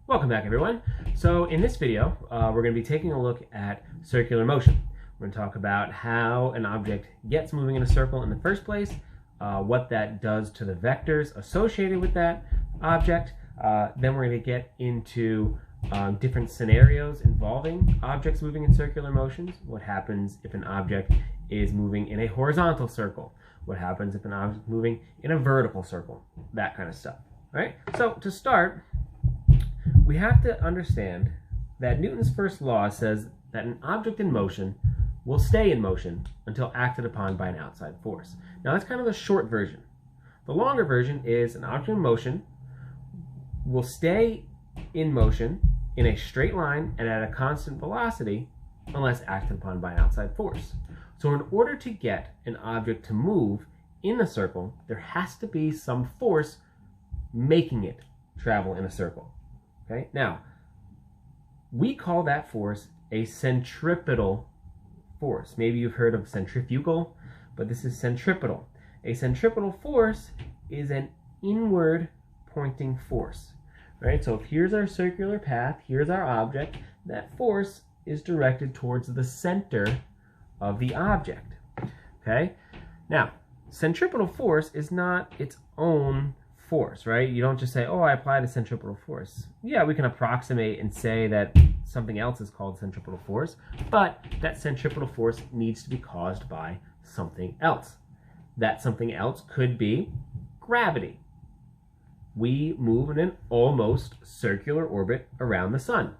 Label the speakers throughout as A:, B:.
A: Welcome back, everyone. So in this video, we're going to be taking a look at circular motion. We're going to talk about how an object gets moving in a circle in the first place, what that does to the vectors associated with that object. Then we're going to get into different scenarios involving objects moving in circular motions. What happens if an object is moving in a horizontal circle? What happens if an object is moving in a vertical circle? That kind of stuff. All right? So to start, we have to understand that Newton's first law says that an object in motion will stay in motion until acted upon by an outside force. Now that's kind of the short version. The longer version is an object in motion will stay in motion in a straight line and at a constant velocity unless acted upon by an outside force. So in order to get an object to move in a circle, there has to be some force making it travel in a circle. Okay? Now, we call that force a centripetal force. Maybe you've heard of centrifugal, but this is centripetal. A centripetal force is an inward pointing force. Right? So if here's our circular path, here's our object, that force is directed towards the center of the object. Okay? Now, centripetal force is not its own force, right? You don't just say, oh, I applied a centripetal force. Yeah, we can approximate and say that something else is called centripetal force, but that centripetal force needs to be caused by something else. That something else could be gravity. We move in an almost circular orbit around the sun,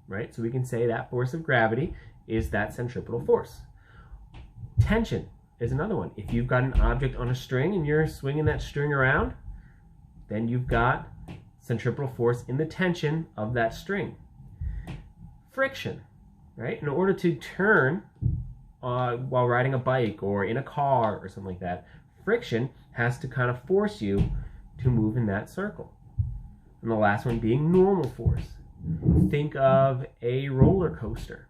A: right? So we can say that force of gravity is that centripetal force. Tension is another one. If you've got an object on a string and you're swinging that string around, then you've got centripetal force in the tension of that string. Friction, right? In order to turn while riding a bike or in a car or something like that, friction has to kind of force you to move in that circle. And the last one being normal force. Think of a roller coaster,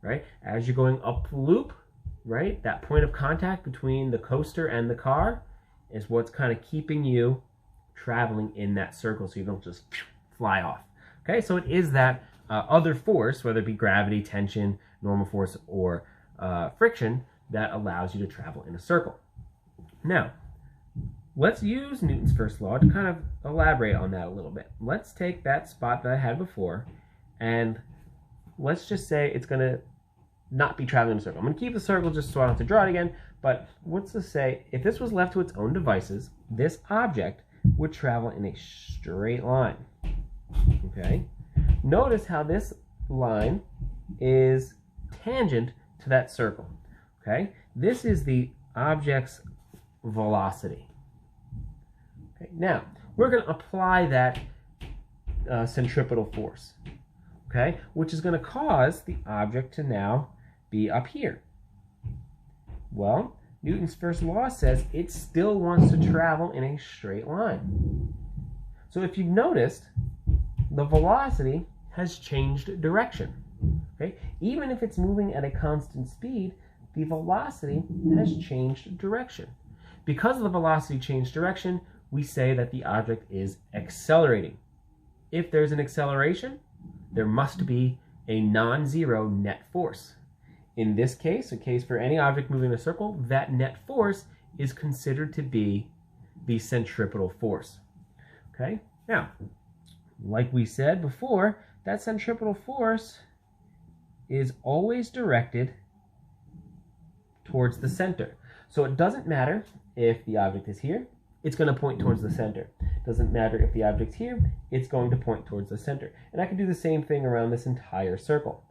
A: right? As you're going up the loop, right? That point of contact between the coaster and the car is what's kind of keeping you traveling in that circle so you don't just fly off. Okay, so it is that other force, whether it be gravity, tension, normal force, or friction, that allows you to travel in a circle. Now, let's use Newton's first law to kind of elaborate on that a little bit. Let's take that spot that I had before, and let's just say it's going to not be traveling in a circle. I'm going to keep the circle just so I don't have to draw it again, but let's just say if this was left to its own devices, this object would travel in a straight line. Okay? Notice how this line is tangent to that circle. Okay? This is the object's velocity. Okay? Now, we're going to apply that centripetal force, okay, which is going to cause the object to now be up here. Well, Newton's first law says it still wants to travel in a straight line. So if you've noticed, the velocity has changed direction. Okay? Even if it's moving at a constant speed, the velocity has changed direction. Because the velocity changed direction, we say that the object is accelerating. If there's an acceleration, there must be a non-zero net force. In this case, a case for any object moving in a circle, that net force is considered to be the centripetal force. Okay? Now, like we said before, that centripetal force is always directed towards the center. So it doesn't matter if the object is here, it's going to point towards the center. It doesn't matter if the object's here, it's going to point towards the center. And I can do the same thing around this entire circle.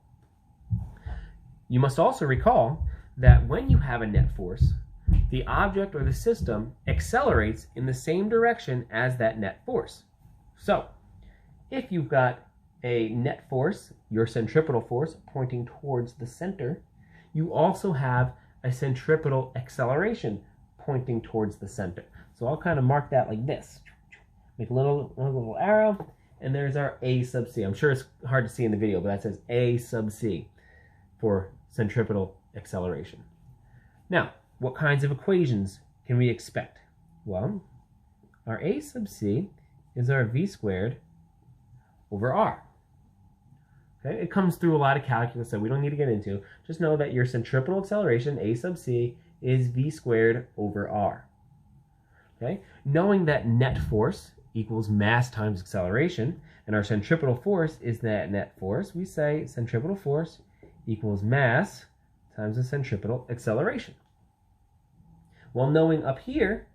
A: You must also recall that when you have a net force, the object or the system accelerates in the same direction as that net force. So, if you've got a net force, your centripetal force, pointing towards the center, you also have a centripetal acceleration pointing towards the center. So I'll kind of mark that like this. Make a little arrow, and there's our A sub C. I'm sure it's hard to see in the video, but that says A sub C for centripetal acceleration. Now, what kinds of equations can we expect? Well, our A sub C is our v squared over r. Okay? It comes through a lot of calculus that we don't need to get into. Just know that your centripetal acceleration, a sub c, is v squared over r. Okay? Knowing that net force equals mass times acceleration, and our centripetal force is that net force, we say centripetal force equals mass times the centripetal acceleration. While knowing up here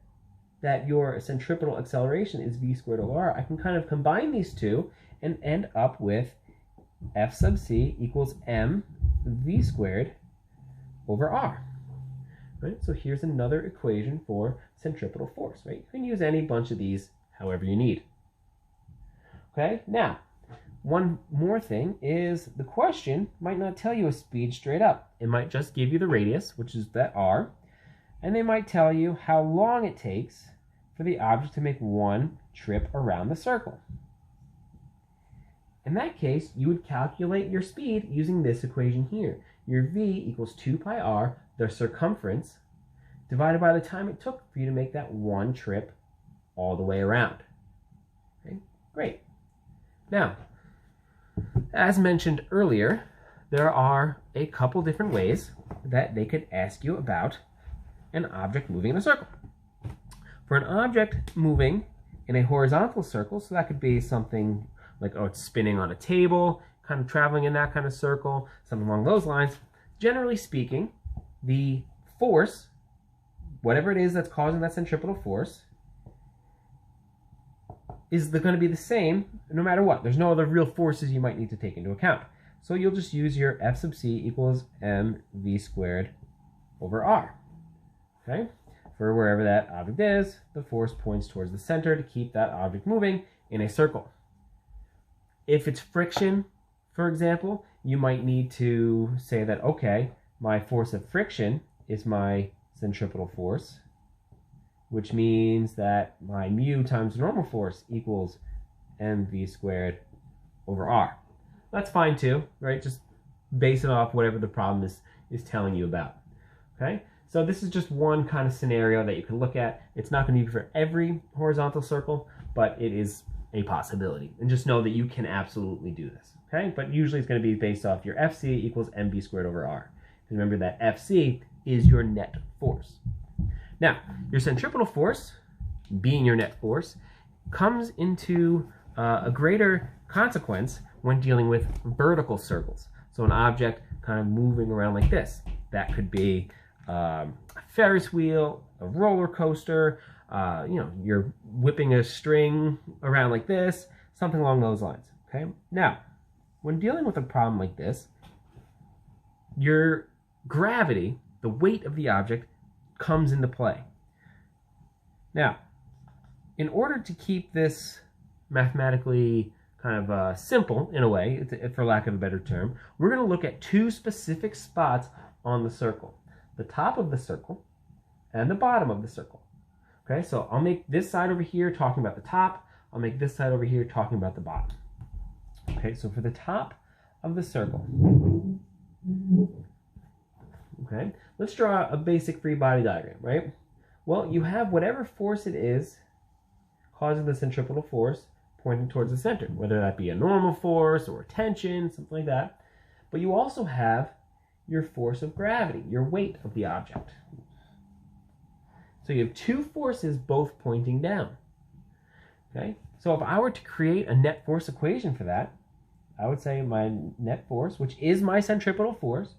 A: that your centripetal acceleration is v squared over r, I can kind of combine these two and end up with F sub c equals m v squared over r. Right? So here's another equation for centripetal force. Right? You can use any bunch of these however you need. Okay, now, one more thing is the question might not tell you a speed straight up. It might just give you the radius, which is that r, and they might tell you how long it takes for the object to make one trip around the circle. In that case, you would calculate your speed using this equation here. Your v equals 2 pi r, the circumference, divided by the time it took for you to make that one trip all the way around. Okay, great. Now, as mentioned earlier, there are a couple different ways that they could ask you about an object moving in a circle. For an object moving in a horizontal circle, so that could be something like, oh, it's spinning on a table, kind of traveling in that kind of circle, something along those lines. Generally speaking, the force, whatever it is that's causing that centripetal force, is going to be the same no matter what. There's no other real forces you might need to take into account. So you'll just use your F sub c equals mv squared over r. Okay? For wherever that object is, the force points towards the center to keep that object moving in a circle. If it's friction, for example, you might need to say that, okay, my force of friction is my centripetal force, which means that my mu times normal force equals mv squared over r. That's fine too, right? Just base it off whatever the problem is telling you about. Okay? So this is just one kind of scenario that you can look at. It's not going to be for every horizontal circle, but it is a possibility. And just know that you can absolutely do this. Okay? But usually it's going to be based off your Fc equals mv squared over r. Remember that Fc is your net force. Now, your centripetal force, being your net force, comes into a greater consequence when dealing with vertical circles. So an object kind of moving around like this. That could be a Ferris wheel, a roller coaster, you're whipping a string around like this, something along those lines. Okay. Now, when dealing with a problem like this, your gravity, the weight of the object, comes into play. Now, in order to keep this mathematically kind of simple in a way, for lack of a better term, we're going to look at two specific spots on the circle. The top of the circle and the bottom of the circle. Okay, so I'll make this side over here talking about the top. I'll make this side over here talking about the bottom. Okay, so for the top of the circle, okay, let's draw a basic free body diagram, right? Well, you have whatever force it is causing the centripetal force pointing towards the center, whether that be a normal force or a tension, something like that. But you also have your force of gravity, your weight of the object. So you have two forces both pointing down. Okay? So if I were to create a net force equation for that, I would say my net force, which is my centripetal force,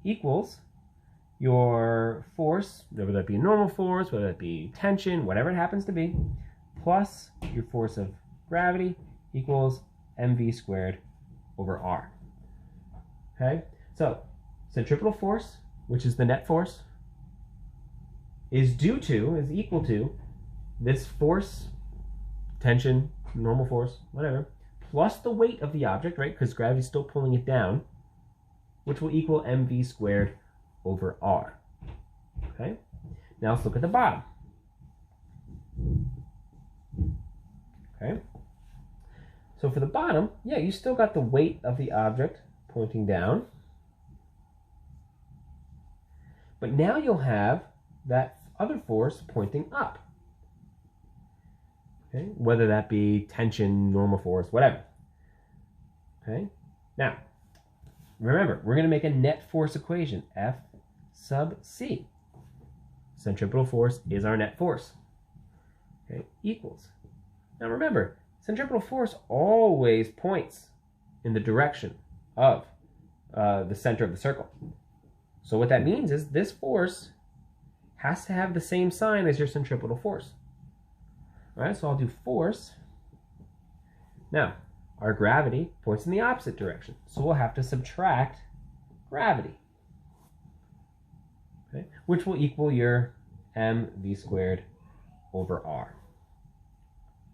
A: equals your force, whether that be a normal force, whether that be tension, whatever it happens to be, plus your force of gravity equals mv squared over r. Okay? So centripetal force, which is the net force, is equal to this force, tension, normal force, whatever, plus the weight of the object, right? Because gravity's still pulling it down, which will equal mv squared over r. Okay? Now let's look at the bottom. Okay? So for the bottom, yeah, you still got the weight of the object pointing down. But now you'll have that other force pointing up. Okay? Whether that be tension, normal force, whatever. Okay? Now, remember, we're going to make a net force equation, F sub C. Centripetal force is our net force. Okay, equals. Now remember, centripetal force always points in the direction of the center of the circle. So what that means is this force has to have the same sign as your centripetal force. All right, so I'll do force. Now, our gravity points in the opposite direction, so we'll have to subtract gravity, okay, which will equal your mv squared over r.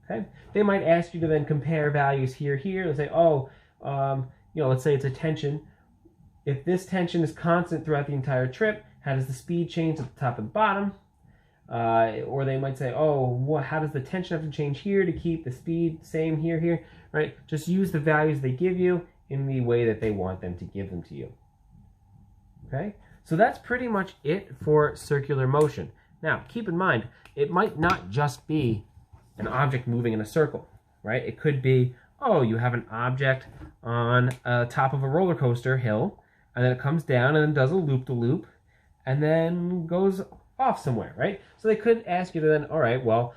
A: Okay, they might ask you to then compare values here. They say, oh, let's say it's a tension. If this tension is constant throughout the entire trip, how does the speed change at the top and bottom? Or they might say, oh, how does the tension have to change here to keep the speed same here, right? Just use the values they give you in the way that they want them to give them to you. Okay, so that's pretty much it for circular motion. Now, keep in mind, it might not just be an object moving in a circle, right? It could be, oh, you have an object on top of a roller coaster hill, and then it comes down and then does a loop-de-loop, and then goes off somewhere, right? So they could ask you to then, all right, well,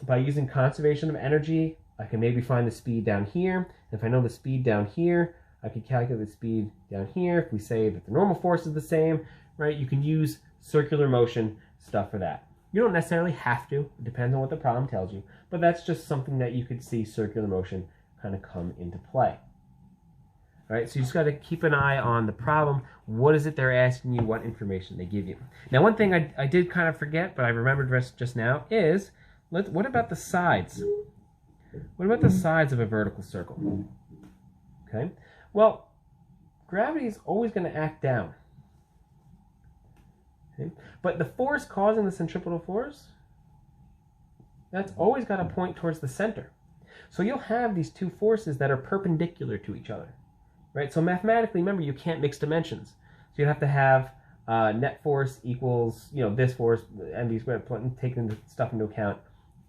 A: by using conservation of energy, I can maybe find the speed down here. If I know the speed down here, I could calculate the speed down here. If we say that the normal force is the same, right? You can use circular motion stuff for that. You don't necessarily have to. It depends on what the problem tells you. But that's just something that you could see circular motion kind of come into play. All right, so you just got to keep an eye on the problem. What is it they're asking you? What information they give you? Now, one thing I did kind of forget, but I remembered just now, is what about the sides? What about the sides of a vertical circle? Okay, well, gravity is always going to act down. Okay? But the force causing the centripetal force, that's always got to point towards the center. So you'll have these two forces that are perpendicular to each other. Right? So mathematically, remember, you can't mix dimensions. So you have to have net force equals, this force, mv squared, taking stuff into account.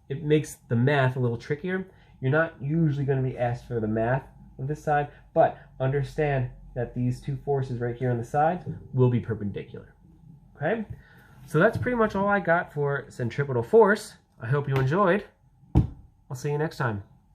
A: It makes the math a little trickier. You're not usually going to be asked for the math of this side, but understand that these two forces right here on the sides will be perpendicular. Okay? So that's pretty much all I got for centripetal force. I hope you enjoyed. I'll see you next time.